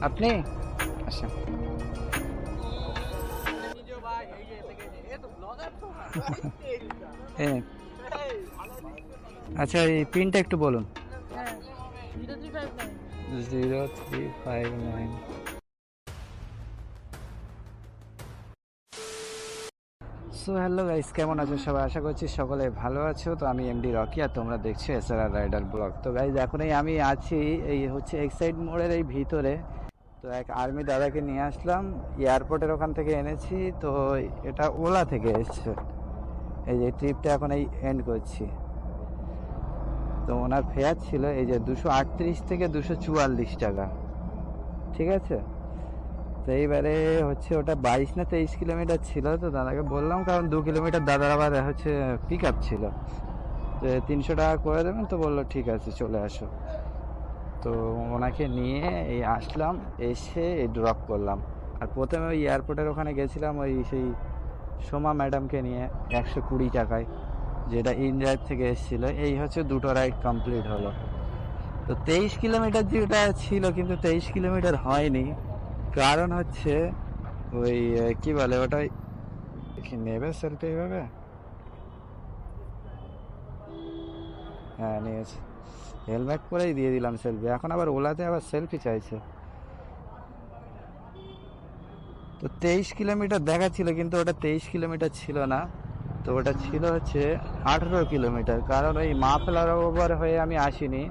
আপনি আচ্ছা হ্যাঁ আচ্ছা এই পিনটা একটু বলুন। 0359। সো হ্যালো গাইস, কেমন আছো সবাই? আশা করছি সকলে ভালো আছো। তো আমি এমডি রকি, আর তোমরা দেখছো এসআরআর রাইডার ব্লগ। তো গাইস এখন আমি আছি এই হচ্ছে এক্সাইড মোড়ের এই ভিতরে। তো এক আর্মি দাদাকে নিয়ে আসলাম, এয়ারপোর্টের ওখান থেকে এনেছি। তো এটা ওলা থেকে এসছে। এই যে ট্রিপটা এখন এই এন্ড করছি। তো ওনার ফেয়ার ছিল এই যে 238 থেকে 244 টাকা, ঠিক আছে। তো এইবারে হচ্ছে ওটা 22 না 23 কিলোমিটার ছিল। তো দাদাকে বললাম, কারণ 2 কিলোমিটার দাদার আবার হচ্ছে পিক আপ ছিল, যে 300 টাকা করে দেবেন। তো বললো ঠিক আছে চলে আসো। তো ওনাকে নিয়ে এই আসলাম, এসে এই ড্রপ করলাম। আর প্রথমে ওই এয়ারপোর্টের ওখানে গেছিলাম ওই সেই সোমা ম্যাডামকে নিয়ে 120 টাকায়, যেটা ইন্ডিয়ার থেকে এসেছিলো। এই হচ্ছে দুটো রাইড কমপ্লিট হলো। তো 23 কিলোমিটার যেটা ছিল, কিন্তু 23 কিলোমিটার হয়নি। কারণ হচ্ছে ওই কি বলে ওটা, কি নেবে সেলফি এইভাবে? হ্যাঁ নিয়েছে, হেলমেট পরেই দিয়ে দিলাম সেলফি। এখন আবার ওলাতে আবার সেলফি চাইছে। তো 23 কিলোমিটার দেখাচ্ছিল, কিন্তু ওটা 23 কিলোমিটার ছিল না। তো ওটা ছিল হচ্ছে 18 কিলোমিটার। কারণ ওই মাফলার ওভার হয়ে আমি আসিনি,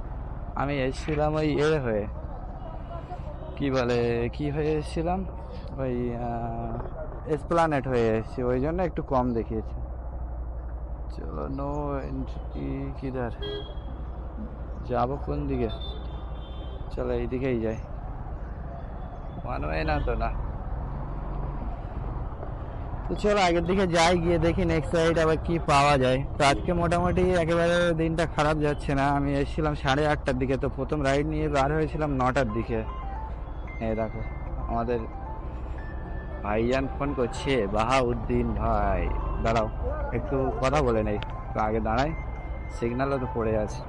আমি এসেছিলাম ওই হয়ে, কি বলে, কি হয়ে এসেছিলাম, ওই এসপ্লানেট হয়ে এসেছি। ওই জন্য একটু কম দেখিয়েছে। চলো নো এন্ট্রি কিধার, যাবো কোন দিকে? চলো এইদিকেই যাই, ওয়ান ওয়ে না তো না। তো চলো আগের দিকে যাই, গিয়ে দেখি নেক্সট রাইড আবার কি পাওয়া যায়। তো আজকে মোটামুটি একেবারে দিনটা খারাপ যাচ্ছে না। আমি এসেছিলাম 8:30টার দিকে, তো প্রথম রাইড নিয়ে বার হয়েছিলাম 9টার দিকে। এই দেখো আমাদের ভাইজান ফোন করছে, বাহাউদ্দিন ভাই। দাঁড়াও একটু কথা বলে নেই, তো আগে দাঁড়াই, সিগন্যালও তো পড়ে আছে।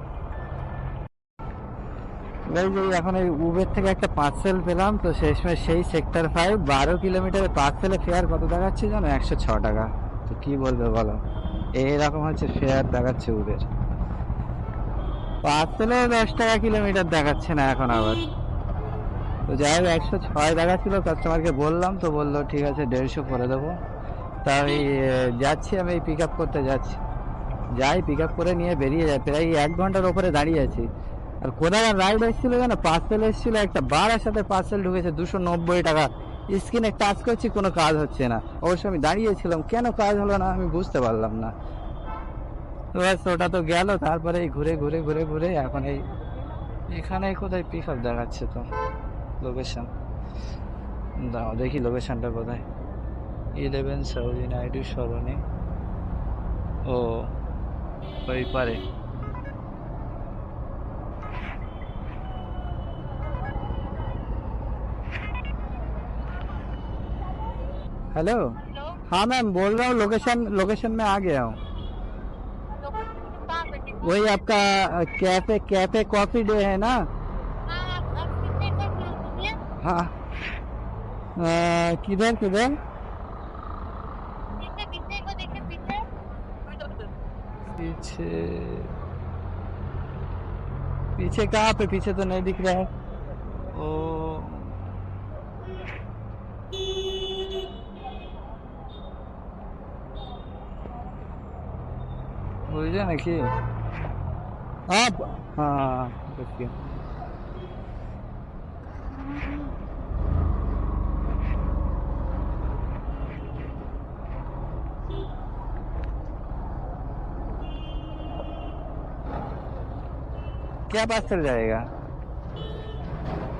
এখন এই উবের থেকে একটা পার্সেল পেলাম। তো সেই সময় সেই সেক্টর 5 12 কিলোমিটারের পার্সেলের ফেয়ার কত দেখাচ্ছে জানো? 106 টাকা। তো কি বলবে বলো, এইরকম হচ্ছে ফেয়ার দেখাচ্ছে উবের। পার্সেলে 10 টাকা কিলোমিটার দেখাচ্ছে না এখন আবার। তো যাই হোক 106 দেখাচ্ছিল, কাস্টমারকে বললাম, তো বললো ঠিক আছে 150 করে দেবো। তাই যাচ্ছি আমি, পিক আপ করতে যাচ্ছি। যাই পিক আপ করে নিয়ে বেরিয়ে যায়, প্রায় 1 ঘন্টার ওপরে দাঁড়িয়ে আছি। আর কোথায় রাইড এসেছিল জানো? পার্সেল এসেছিল একটা, বারের সাথে পার্সেল ঢুকেছে 290 টাকা। স্ক্রিনে টাচ করছি, কোনো কাজ হচ্ছে না। অবশ্য আমি দাঁড়িয়েছিলাম, কেন কাজ হলো না আমি বুঝতে পারলাম না। তো ব্যাস ওটা তো গেল। তারপরে এই ঘুরে ঘুরে ঘুরে ঘুরে এখন এই এখানে কোথায় পিক আপ দেখাচ্ছে তো লোকেশন, দাও দেখি লোকেশনটা কোথায়। 11 সৌদি নাইডু সরণি। ও ওই পারে। हेलो। हेलो। हाँ मैम, बोल रहा हूँ लोकेशन लोकेशन में आ गया हूँ। कहाँ पे कितने? वही आपका कैफे कैफे कॉफी डे है ना? हाँ आप कितने का बोलिए? हाँ। किधर किधर? पीछे पीछे को देखिए पीछे। पीछे? पीछे कहाँ पे? पीछे तो नहीं दिख रहा है। ओ বুঝলে নাকি? आप हाँ देखिए। क्या पार्सल जाएगा?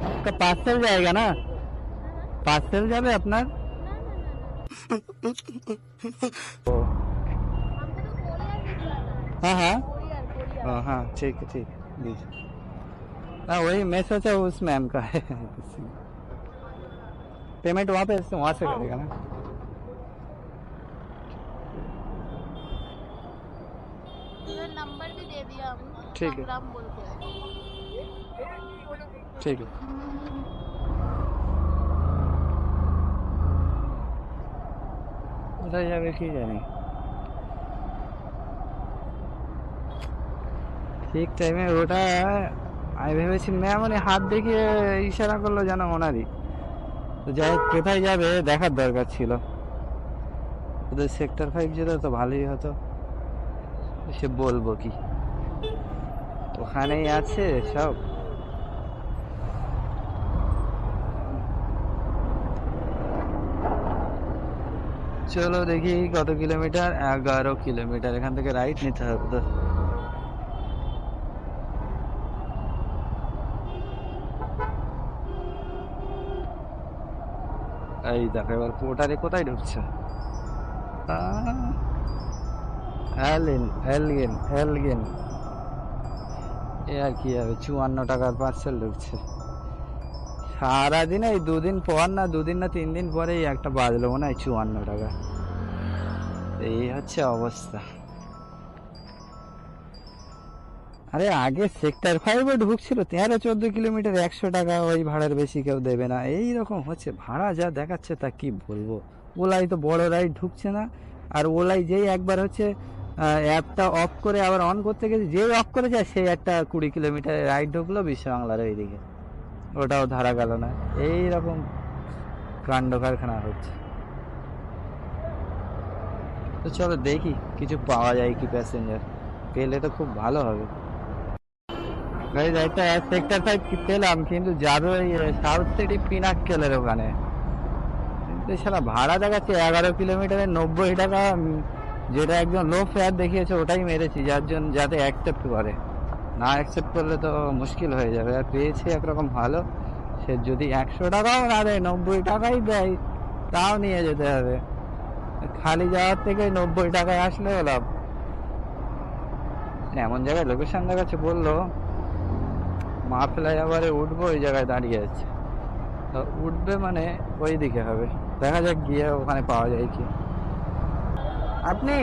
आपका पार्सल जाएगा ना? पार्सल যাবে আপনার? ও हमको तो कोरियर भी जाना है। हाँ हाँ। Courier courier. हाँ ठीक है ठीक है लीजिए। हाँ वही मैं सोचा उस मैम का है। पेमेंट वहाँ से करेगा ना? इधर नंबर भी दे दिया हम, ठीक है संग्राम बोल के। ठीक है। কোথায় যাবে কি জানি। ঠিক টাইমে ওটা আমি ভেবেছি মেমনি হাত দেখিয়ে ইশারা করলো যেন ওনারই। তো যাই হোক, কোথায় যাবে দেখার দরকার ছিল। ওদের সেক্টর 5 যেত তো ভালোই হতো। সে বলবো কি, ওখানেই আছে সব। চলো দেখি কত কিলোমিটার, 11 কিলোমিটার। এখান থেকে রাইট নিতে হবে তো। এই দেখো এবার পোর্টারে কোথায় ঢুকছে। এলগেন এলগেন এলগেন। এ আর কি হবে, 54 টাকার পার্সেল ঢুকছে। সারাদিন এই দুদিন পর না, দুদিন না 3 দিন পরেই একটা বাজলো মনে হয় 54 টাকা। এই হচ্ছে অবস্থা। আরে আগে সেক্টর 5-এ ঢুকছিল 13-14 কিলোমিটার 100 টাকা, ওই ভাড়ার বেশি কেউ দেবে না। এই রকম হচ্ছে ভাড়া যা দেখাচ্ছে তা কি বলবো। ওলাই তো বড় রাইড ঢুকছে না। আর ওলাই যেই একবার হচ্ছে অ্যাপটা অফ করে আবার অন করতে গেছে, যেই অফ করে যায় সেই একটা 20 কিলোমিটারের রাইড ঢুকলো বিশ্ব বাংলার ওইদিকে, ওটাও ধরা গেল না। এই রকম কাণ্ড কারখানা হচ্ছে। তো চলো দেখি কিছু পাওয়া যায় কি প্যাসেঞ্জার, পেলে তো খুব ভালো হবে। গাইজ একটা সেক্টর 5 পেলাম, কিন্তু যাবে ওই সাউথ সিটি পিনাক্কেলের ওখানে। কিন্তু সারা ভাড়া দেখাচ্ছে 11 কিলোমিটারে 90 টাকা। যেটা একদম লো ফেয়ার দেখিয়েছে ওটাই মেরেছি, যার জন্য যাতে অ্যাকসেপ্ট করে। না অ্যাকসেপ্ট করলে তো মুশকিল হয়ে যাবে। আর পেয়েছি একরকম ভালো, সে যদি 100 টাকাও না দেয় 90 টাকাই দেয় তাও নিয়ে যেতে হবে। খালি যাওয়ার থেকে 90 টাকায় আসলে লাভ। এমন জায়গায় লোকেশন দেখাচ্ছে, বললো মা ফ্লাইওভারে উঠবো, ওই জায়গায় দাঁড়িয়ে আছে। তো উঠবে মানে ওই দিকে হবে, দেখা যাক গিয়ে ওখানে পাওয়া যায় কি। আপনি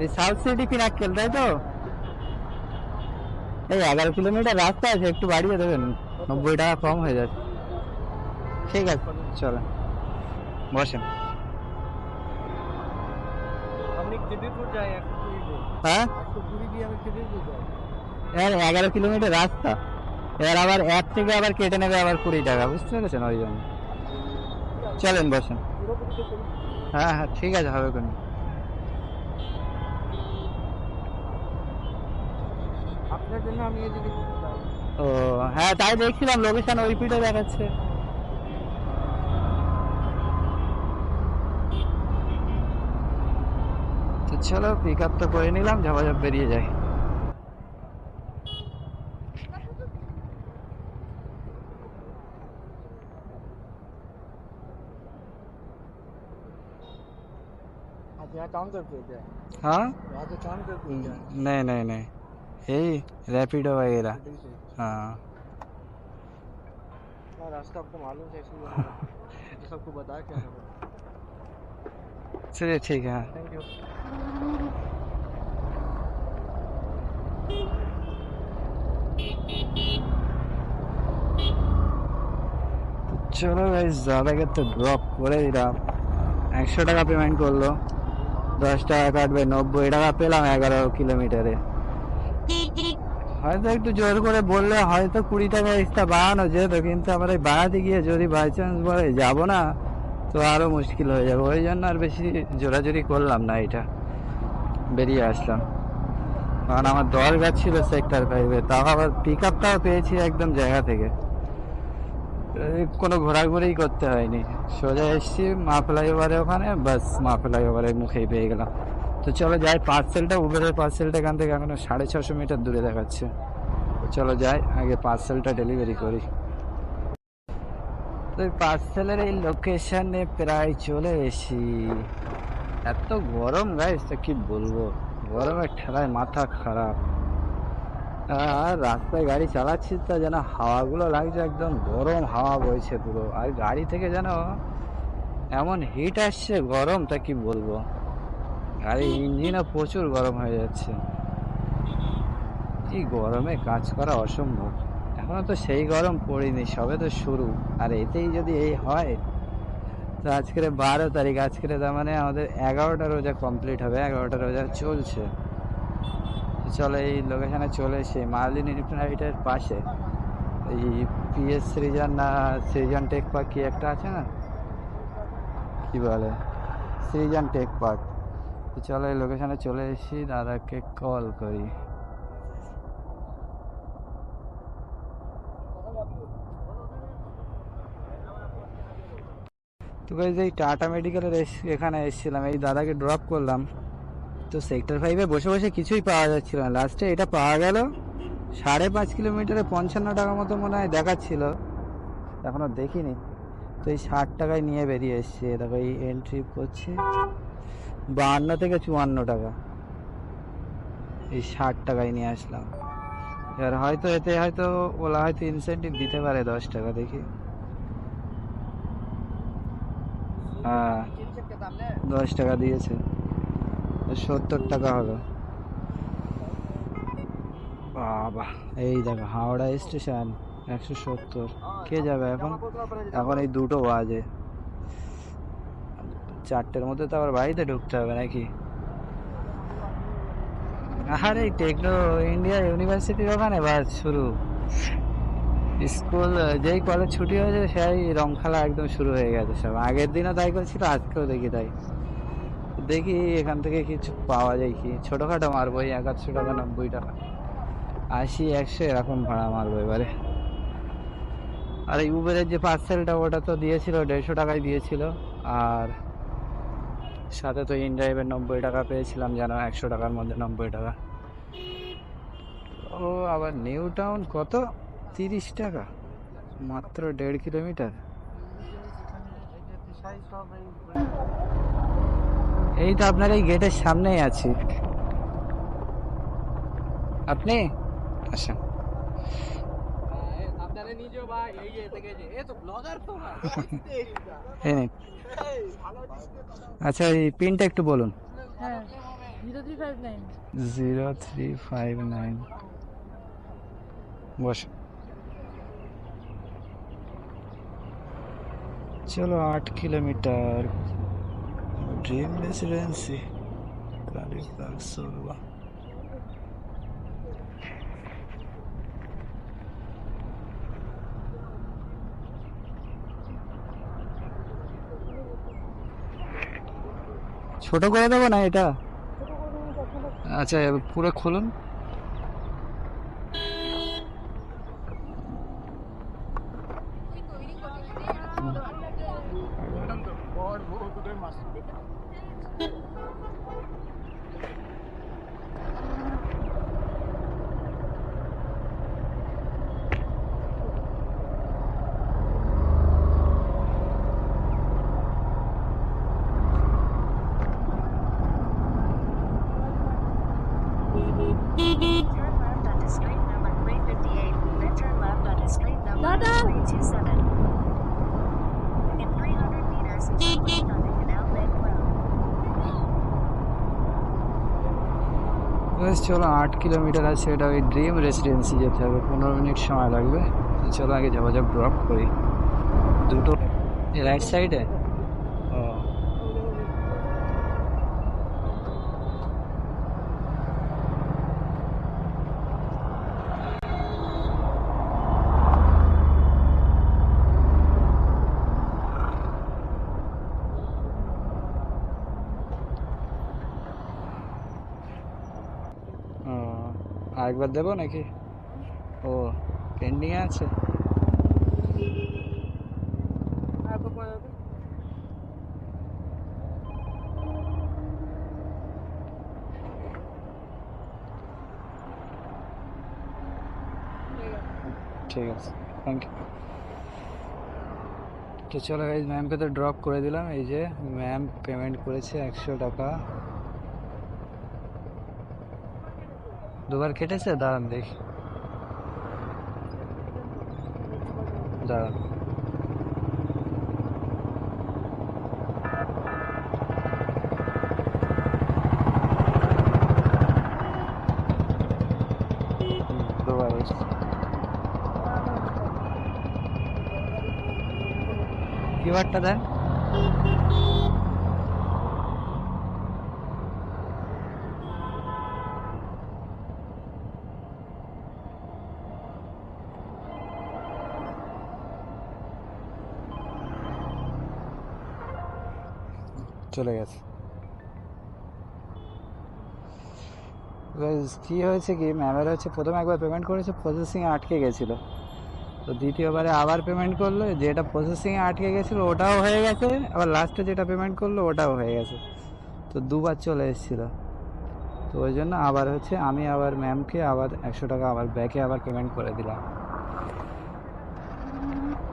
এই সাউথ সিটি পিনাক্কেল তাই তো? এই 11 কিলোমিটার রাস্তা আছে, একটু বাড়িয়ে দেবেন, 90 টাকা কম হয়ে যাচ্ছে। ঠিক আছে চলেন, বসেন। হ্যাঁ 11 কিলোমিটার রাস্তা, এবার আবার এক থেকে আবার কেটে নেবে আবার 20 টাকা, বুঝতে পেরেছেন? ওই জন্য চলেন বসেন। হ্যাঁ হ্যাঁ ঠিক আছে, হবে কোনো। আপনার জন্য আমি যদি ও হ্যাঁ, তাই দেখছিলাম লোকেশন ওই পিঠে দেখাচ্ছে। তো চলো পিক আপ তো করে নিলাম, ঝাপাঝাপ বেরিয়ে যায়। आप यहाँ काम करते हो क्या? हाँ यहाँ पे काम करते हो क्या? नहीं नहीं नहीं, यही रैपिडो वगैरह। ठीक है। हाँ हाँ, रास्ता आपको मालूम है इसलिए मैंने सबको बताया क्या है। चलिए ठीक है। Thank you. চলো গাইস, দাদাকে তো ড্রপ করে দিলাম। 100 টাকা পেমেন্ট করলো, 10 টাকা কাটবে, 90 টাকা পেলাম 11 কিলোমিটারে। হয়তো একটু জোর করে বললে হয়তো 20 টাকা এক্সট্রা বাড়ানো যেত, কিন্তু আবার এই বাড়াতে গিয়ে যদি বাই চান্স বলে যাবো না, তো আরো মুশকিল হয়ে যাবে। ওই জন্য আর বেশি জোরাজুরি করলাম না, এটা বেরিয়ে আসলাম। কারণ আমার দরকার ছিল সেক্টর 5-এ, তাও আবার পিক আপটাও পেয়েছি একদম জায়গা থেকে। কোনো ঘোরাঘুরি করতে হয়নি, সোজা এসছি মা ফ্লাইওভারে ওখানে, বাস মা ফ্লাইওভারের মুখেই পেয়ে গেলাম। তো চলো যাই, পার্সেলটা উবেরের পার্সেলটা এখান থেকে এখনো 650 মিটার দূরে দেখাচ্ছে। তো চলো যাই, আগে পার্সেলটা ডেলিভারি করি। তো এই পার্সেলের এই লোকেশনে প্রায় চলে এসি। এত গরম গাইস, তা কি বলবো, গরমের ঠেলায় মাথা খারাপ। আর রাস্তায় গাড়ি চালাচ্ছি তা যেন হাওয়াগুলো লাগছে, একদম গরম হাওয়া বইছে পুরো। আর গাড়ি থেকে যেন এমন হিট আসছে গরম, তা কি বলবো। গাড়ির ইঞ্জিনও প্রচুর গরম হয়ে যাচ্ছে। এই গরমে কাজ করা অসম্ভব। এখনো তো সেই গরম পড়েনি, সবে তো শুরু। আর এতেই যদি এই হয়, তো আজকের 12 তারিখ, আজকের তার মানে আমাদের 11টা রোজা কমপ্লিট হবে, 11টা রোজা চলছে। তো চলো এই লোকেশনে চলে এসে মার্লিন ইনফিনিটের পাশে এই পিএস সৃজন না সৃজন টেক পার্ক কি একটা আছে না, কি বলে, সৃজন টেক পার্ক। তো চলো এই লোকেশনে চলে এসেছি, দাদাকে কল করি। তো গাইস এই টাটা মেডিকেলের এখানে এসেছিলাম, এই দাদাকে ড্রপ করলাম। তো সেক্টর 5-এ বসে বসে কিছুই পাওয়া যাচ্ছিল না, লাস্টে এটা পাওয়া গেল। 5.5 কিলোমিটারে 55 টাকা মতো মনে হয় দেখাচ্ছিল, এখনো দেখিনি। তো এই 60 টাকায় নিয়ে বেরিয়ে এসছি। দেখো এই এন্ট্রি করছি 52 থেকে 54 টাকা, এই 60 টাকায় নিয়ে আসলাম। এবার হয়তো এতে হয়তো ওলা হয়তো ইনসেন্টিভ দিতে পারে 10 টাকা, দেখি। হ্যাঁ 10 টাকা দিয়েছে, 70 টাকা হলো। বাবা, এই দেখো হাওড়া স্টেশন 170। কে যাবে এখন? এখন এই 2টো বাজে, 4টের মধ্যে তো আবার বাড়িতে ঢুকতে হবে নাকি। আরে এই টেকনো ইন্ডিয়া ইউনিভার্সিটির ওখানে বাস শুরু। স্কুল যেই কলেজ ছুটি হয়েছে সেই রং খেলা একদম শুরু হয়ে গেছে সব। আগের দিনও তাই করছিল, আজকেও দেখি তাই। দেখি এখান থেকে কিছু পাওয়া যায় কি, ছোটোখাটো মারবো, এই 81 টাকা 90 টাকা 80 100 এরকম ভাড়া মারবো এবারে। আর এই উবেরের যে পার্সেলটা ওটা তো দিয়েছিল 150 টাকায় দিয়েছিল, আর সাথে তো ইন ড্রাইভের 90 টাকা পেয়েছিলাম, যেন 100 টাকার মধ্যে 90 টাকা। ও আবার নিউ টাউন কত, 30 টাকা মাত্র 1.5 কিলোমিটার। এই তো আপনার এই গেটের সামনেই আছি। আপনি আচ্ছা, আপনারা নিজেও ভাই এই যে থেকে যে এ তো ব্লগার তো না এই নিন। আচ্ছা এই পিনটা একটু বলুন। হ্যাঁ 0359 0359। বস। চলো 8 কিলোমিটার, ড্রিম রেসিডেন্সি, কালীবাগ সোলবা। ছোট করে দেবো না এটা? আচ্ছা পুরো খুলুন। Turn left onto street number 358, then turn left onto street number 327. In 300 meters, turn left onto Canal Bank Road. বেশ চলো 8 কিলোমিটার আছে, এটা ওই ড্রিম রেসিডেন্সি যেতে হবে, 15 মিনিট সময় লাগবে। তো চলো আগে যাওয়া যাক, ড্রপ করি। দুটো রাইট সাইডে। ও আরেকবার দেবো নাকি? ও পেন্ডিং আছে। ঠিক আছে, থ্যাংক ইউ। তো চলো গাইজ, ম্যামকে তো ড্রপ করে দিলাম। এই যে ম্যাম পেমেন্ট করেছে 100 টাকা। দুবার কেটেছে, দাঁড়ান দেখি, দাঁড়ান। দুবার এসেছে। কিউআরটা দেন। চলে গেছে। কি হয়েছে কি ম্যামের হচ্ছে প্রথমে একবার পেমেন্ট করেছে, প্রসেসিংয়ে আটকে গেছিলো। তো দ্বিতীয়বারে আবার পেমেন্ট করলো, যেটা প্রসেসিংয়ে আটকে গেছিলো ওটাও হয়ে গেছে, আবার লাস্টে যেটা পেমেন্ট করলো ওটাও হয়ে গেছে। তো দুবার চলে এসেছিলো। তো ওই জন্য আবার হচ্ছে আমি আবার ম্যামকে আবার 100 টাকা আবার ব্যাকে আবার পেমেন্ট করে দিলাম।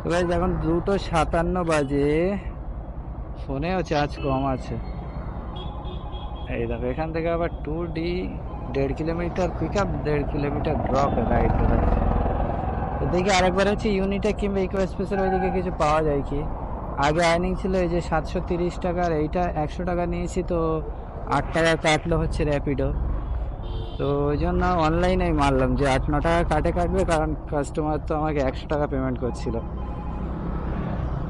তো গাইস এখন 2:57 বাজে, ফোনেও চার্জ কম আছে। এই দেখো এখান থেকে আবার 2D 1.5 kilometre pick up, 1.5 kilometre drop ride করে। তো দেখি আরেকবার হচ্ছে ইউনিটে কিংবা ইকো এক্সপ্রেসের ওইদিকে কিছু পাওয়া যায় কি। আগে আর্নিং ছিল এই যে 730 টাকার, এইটা 100 টাকা নিয়েছি, তো 8 টাকা কাটলো হচ্ছে র্যাপিডো। তো ওই জন্য অনলাইনেই মারলাম যে 8-9 টাকা কাটবে, কারণ কাস্টমার তো আমাকে 100 টাকা পেমেন্ট করছিল।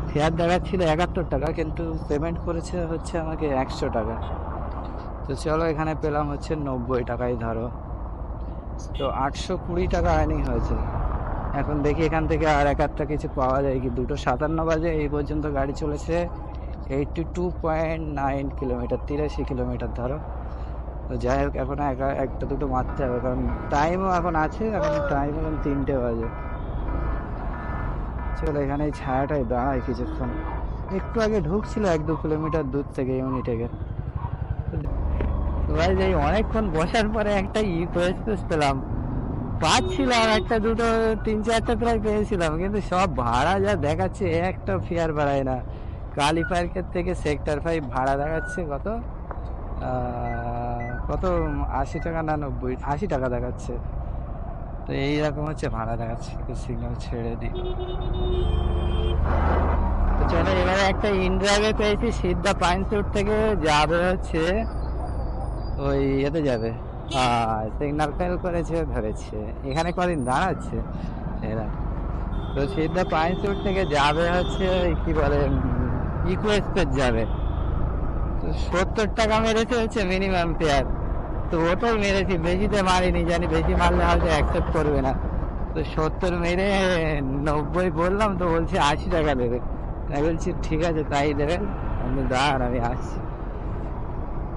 ফেয়ার দেখাচ্ছিল 71 টাকা, কিন্তু পেমেন্ট করেছে হচ্ছে আমাকে 100 টাকা। তো চলো এখানে পেলাম হচ্ছে 90 টাকাই ধরো, তো 820 টাকা আর্নিং হয়েছে। এখন দেখি এখান থেকে আর একটা কিছু পাওয়া যায় কি। 2:57 বাজে, এই পর্যন্ত গাড়ি চলেছে 82.9 কিলোমিটার, 83 কিলোমিটার ধরো। তো যাই হোক এখন একটা দুটো মারতে হবে, কারণ টাইমও এখন আছে, এখন টাইম এখন 3টে বাজে। চলো এখানে এই ছায়াটায় দাঁড়াই কিছুক্ষণ। একটু আগে ঢুকছিল 1-2 কিলোমিটার দূর থেকে ইউনিটেকে। ভাই এই অনেকক্ষণ বসার পরে একটা ইকো এক্সপ্রেস পেলাম, পাচ্ছিলাম একটা দুটো 3-4টা প্রায় পেয়েছিলাম, কিন্তু সব ভাড়া যা দেখাচ্ছে একটা ফেয়ার বাড়ায় না। কালী পার্কের থেকে সেক্টর 5 ভাড়া দেখাচ্ছে কত 80 টাকা না 80 টাকা দেখাচ্ছে। তো এইরকম হচ্ছে ভাড়া দেখাচ্ছে। সিগন্যাল ছেড়ে দিই। তো চলো এবারে একটা ইনড্রাইভে পেয়েছি, সিদ্ধা পাইনসুট থেকে যাবে হচ্ছে ওই এতে যাবে, সিগন্যাল ফেল করেছে, ধরেছে এখানে কদিন দাঁড়াচ্ছে এরা। তো সিদ্ধা পাইনসুট থেকে যাবে হচ্ছে কি বলে ইকো এক্সপ্রেস যাবে। তো 70 টাকা মেরেছে হচ্ছে মিনিমাম ফেয়ার। তো ওটাই মেরেছি, বেশিতে মারিনি, জানি বেশি মারলে হয়তো অ্যাকসেপ্ট করবে না। তো 70 মেরে 90 বললাম, তো বলছে 80 টাকা দেবে। তাই বলছি ঠিক আছে তাই দেবেন, আপনি দাঁড়ান আমি আসছি।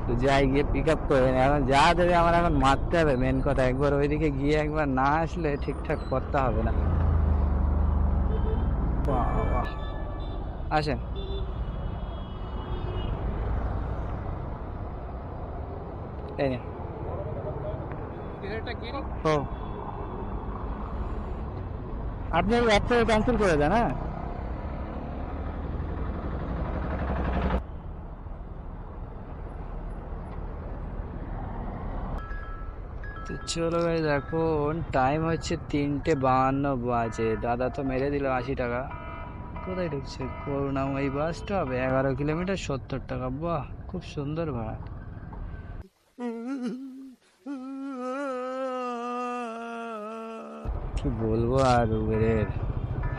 তো যাই গিয়ে পিক আপ করে নেই, এখন যা দেবে আমার এখন মারতে হবে। মেন কথা একবার ওইদিকে গিয়ে একবার না আসলে ঠিকঠাক করতে হবে না। বাহ, আসেন। এই নিন। ও আপনি একটা ক্যান্সেল করে দেন। হ্যাঁ তো চলো ভাই, এখন টাইম হচ্ছে 3:52 বাজে। দাদা তো মেরে দিল 80 টাকা। কোথায় ঢুকছে? করুণাময়ী বাস স্টপ, 11 কিলোমিটার 70 টাকা। বাহ, খুব সুন্দর ভাড়া। কি বলবো আর উবেরের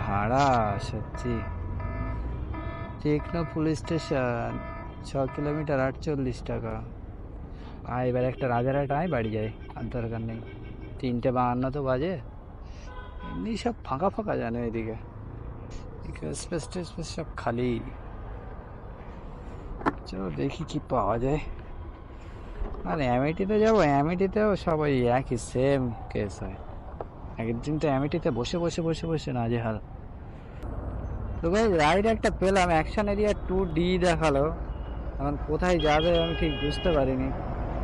ভাড়া সত্যি। টেকনো পুলিশ স্টেশন 6 কিলোমিটার 48 টাকা। এবার একটা রাজারহাট বাড়ি যায়, আর দরকার নেই। 3:52 তো বাজে, এমনি সব ফাঁকা ফাঁকা জানো এদিকে, এক্সপ্রেস টেক্সপ্রেস সব খালি। চলো দেখি কি পাওয়া যায়। আর অ্যামিটিতে যাবো, অ্যামিটিতেও সবাই একই সেম কেস হয়। একদিন তো অ্যামিটিতে বসে বসে বসে বসে নাজেহাল। তো ভাই রাইড একটা পেলাম, অ্যাকশন এরিয়া 2D দেখালো। এখন কোথায় যাবে আমি ঠিক বুঝতে পারিনি,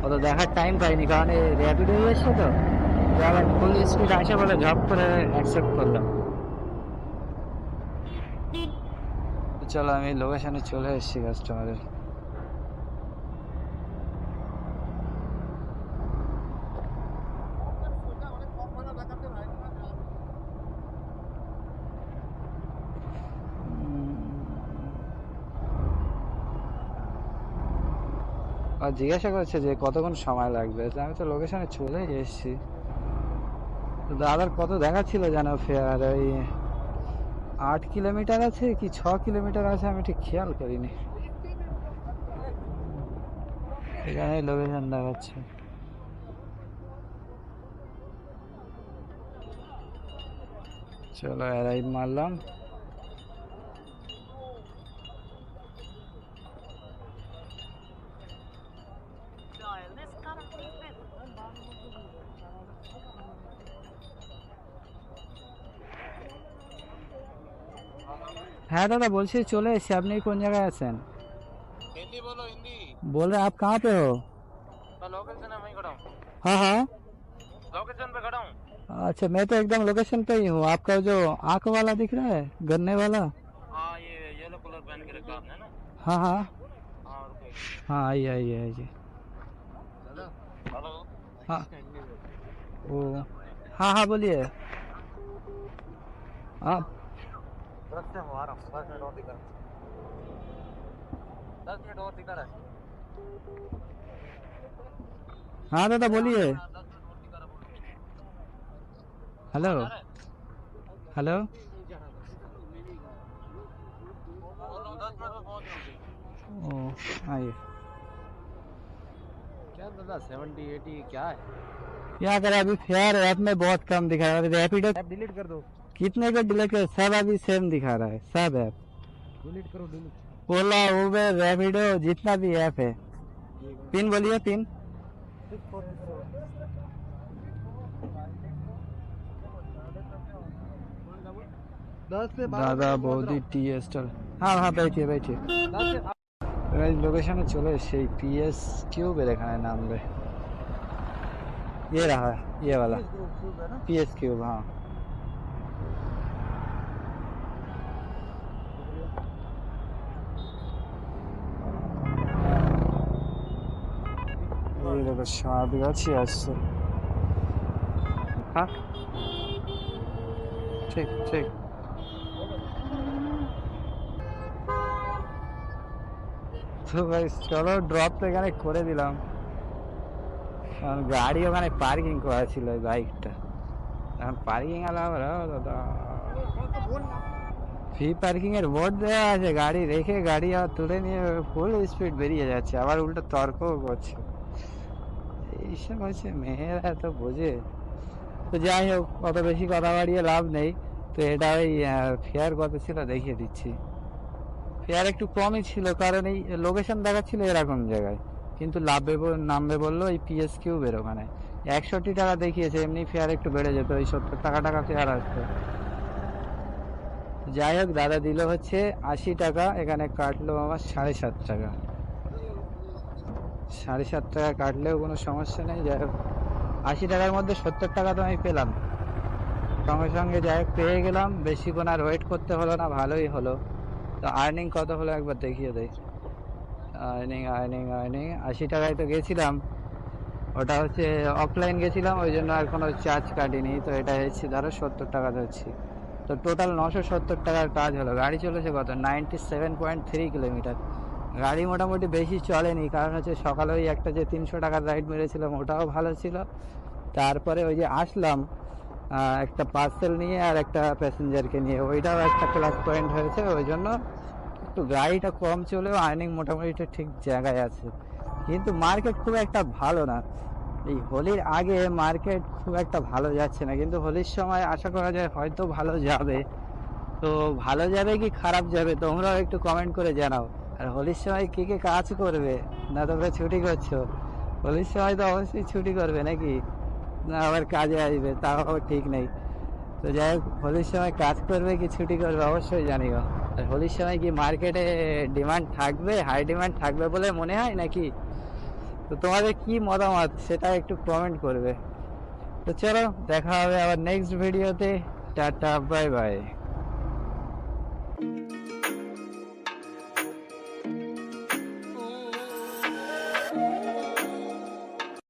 অত দেখার টাইম পাইনি, কারণ এই র্যাপিড হয়ে এসছে তো। আবার ফুল স্পিড আসে বলে ঝপ করে অ্যাকসেপ্ট করলাম। চলো আমি লোকেশনে চলে এসেছি কাস্টমারের। আর জিজ্ঞাসা করছে যে কতক্ষণ সময় লাগবে, আমি তো লোকেশনে চলে এসেছি। তো দাদার কত দেখাচ্ছিল জানো ফেয়ার, ওই 8 কিলোমিটার আছে কি 6 কিলোমিটার আছে আমি ঠিক খেয়াল করিনি। এখানে লোকেশন দেখাচ্ছে। চলো অ্যারাইভ মারলাম। হ্যাঁ দাদা বলছি চলে এসছি, আপনি কোন জায়গায় আছেন? हिंदी बोलो हिंदी। बोल रहे आप कहाँ पे हो? मैं लोकेशन है वहीं खड़ा हूँ। हाँ हाँ, लोकेशन पे खड़ा हूँ। अच्छा मैं तो एकदम लोकेशन पे ही हूँ। आपका जो आँख वाला दिख रहा है, गन्ने वाला। हाँ ये येलो कलर पहन के रखा आपने ना। हाँ हाँ हाँ रुको। हाँ, आइए आइए आइए। Hello hello. हाँ ओ, हाँ हाँ बोलिए आप। दस से आ रहा हूँ, 10 मिनट और दिखा रहा है। 10 मिनट और दिखा रहा है। हाँ दादा बोलिए। 10 मिनट और दिखा रहा है। Hello hello. 10 मिनट में पहुँच रहा हूँ। ओ आइए। क्या दादा 70 80 क्या है? क्या करें, अभी फेयर ऐप में बहुत कम दिखा रहा है। रैपिडो ऐप डिलीट कर दो। कितने का डिलीट कर, सब अभी सेम दिखा रहा है सब ऐप। डिलीट करो डिलीट। ओला उबेर रैपिडो जितना भी ऐप है। पिन बोलिए पिन। 10 से 12 দাদা বৌদি টি স্টল। হ্যাঁ হ্যাঁ बैठिए बैठिए। 10 से লোকেশনে চলে সেই পিএস কিউবের এখানে নামবে। ये रहा ये वाला ग्रुप है ना। PS cube. हाँ ये देखो সাত গাছি আসছে। হ্যাঁ ঠিক ঠিক। তো ভাই চলো ড্রপ তো এখানে করে দিলাম, কারণ গাড়ি ওখানে পার্কিং করা ছিল ওই বাইকটা। এখন পার্কিং আলাম দাদা, ফ্রি পার্কিং এর বোর্ড দেওয়া আছে, গাড়ি রেখে গাড়ি আবার তুলে নিয়ে ফুল স্পিড বেরিয়ে যাচ্ছে, আবার উল্টো তর্কও করছে। এইসব হচ্ছে মেয়েরা তো বোঝে। তো যাই হোক অত বেশি কথা বাড়িয়ে লাভ নেই। তো এটা ওই ফেয়ার কত ছিল দেখিয়ে দিচ্ছি। ফেয়ার একটু কমই ছিল, কারণ এই লোকেশন দেখাচ্ছিল এরকম জায়গায়, কিন্তু নামবে বললো এই পিএস কিউবের ওখানে। 61 টাকা দেখিয়েছে, এমনি ফেয়ার একটু বেড়ে যেত, ওই 70 টাকা ফেয়ার আসতো। যাই হোক দাদা দিল হচ্ছে 80 টাকা, এখানে কাটলো আমার 7.5 টাকা। 7.5 টাকা কাটলেও কোনো সমস্যা নেই। যাই হোক 80 টাকার মধ্যে 70 টাকা তো আমি পেলাম সঙ্গে সঙ্গে। যাই হোক পেয়ে গেলাম, বেশিক্ষণ আর ওয়েট করতে হলো না, ভালোই হলো। তো আর্নিং কত হলো একবার দেখিয়ে দেয়। আর্নিং 80 টাকায় তো গেছিলাম, ওটা হচ্ছে অফলাইন গেছিলাম, ওই জন্য আর কোনো চার্জ কাটিনি। তো এটা হচ্ছে ধরো 70 টাকা ধরছি, তো টোটাল 970 টাকার কাজ হলো। গাড়ি চলেছে কত 97.3 কিলোমিটার। গাড়ি মোটামুটি বেশি চলেনি, কারণ হচ্ছে সকালে ওই একটা যে 300 টাকার রাইড মেরেছিলাম ওটাও ভালো ছিল। তারপরে ওই যে আসলাম একটা পার্সেল নিয়ে আর একটা প্যাসেঞ্জারকে নিয়ে, ওইটাও একটা প্লাস পয়েন্ট হয়েছে। ওই জন্য একটু গাড়িটা কম চলেও আর্নিং মোটামুটি ঠিক জায়গায় আছে। কিন্তু মার্কেট খুব একটা ভালো না, এই হোলির আগে মার্কেট খুব একটা ভালো যাচ্ছে না, কিন্তু হোলির সময় আশা করা যায় হয়তো ভালো যাবে। তো ভালো যাবে কি খারাপ যাবে তোমরাও একটু কমেন্ট করে জানাও। আর হোলির সময় কে কে কাজ করবে, না তোমরা ছুটি করছো? হোলির সময় তো অবশ্যই ছুটি করবে নাকি, না আবার কাজে আসবে তাও আবার ঠিক নেই। তো যাই হোক হোলির সময় কাজ করবে কি ছুটি করবে অবশ্যই জানিও। আর হোলির সময় কি মার্কেটে ডিমান্ড থাকবে, হাই ডিমান্ড থাকবে বলে মনে হয় নাকি? তো তোমাদের কি মতামত সেটা একটু কমেন্ট করবে। তো চলো দেখা হবে আবার নেক্সট ভিডিওতে। Tata bye bye.